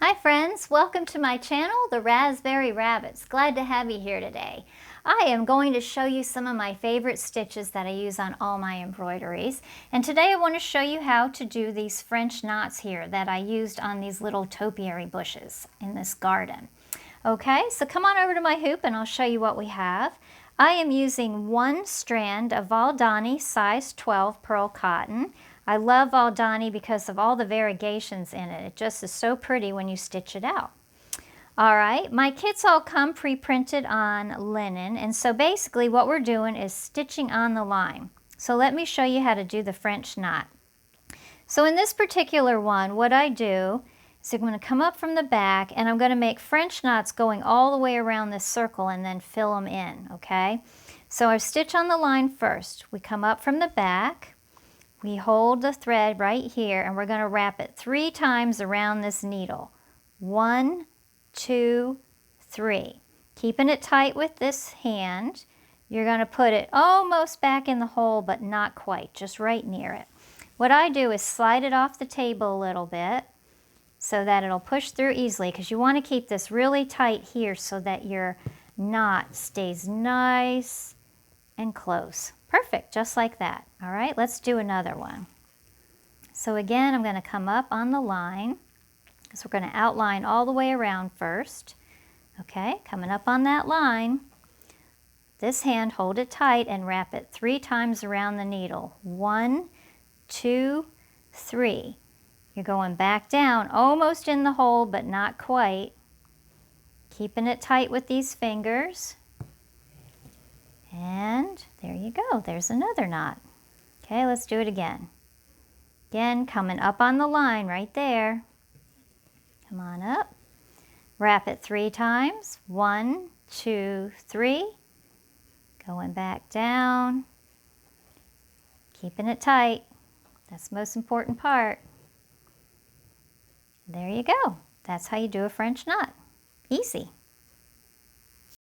Hi friends, welcome to my channel, The Raspberry Rabbits. Glad to have you here today. I am going to show you some of my favorite stitches that I use on all my embroideries. And today I want to show you how to do these French knots here that I used on these little topiary bushes in this garden. Okay, so come on over to my hoop and I'll show you what we have. I am using one strand of Valdani size 12 pearl cotton. I love Valdani because of all the variegations in it. It just is so pretty when you stitch it out. All right, my kits all come pre-printed on linen, and so basically what we're doing is stitching on the line. So let me show you how to do the French knot. So in this particular one, what I do is I'm going to come up from the back and I'm going to make French knots going all the way around this circle and then fill them in, okay? So I stitch on the line first. We come up from the back. We hold the thread right here and we're going to wrap it 3 times around this needle. 1, 2, 3. Keeping it tight with this hand. You're going to put it almost back in the hole, but not quite, just right near it. What I do is slide it off the table a little bit so that it'll push through easily, because you want to keep this really tight here so that your knot stays nice and close. Perfect, just like that. All right, let's do another one. So again, I'm going to come up on the line. So we're going to outline all the way around first. Okay, coming up on that line. This hand, hold it tight and wrap it 3 times around the needle. 1, 2, 3. You're going back down, almost in the hole, but not quite. Keeping it tight with these fingers. And there you go, there's another knot. Okay, let's do it again. Again, coming up on the line right there. Come on up. Wrap it 3 times. 1, 2, 3. Going back down. Keeping it tight. That's the most important part. There you go. That's how you do a French knot. Easy.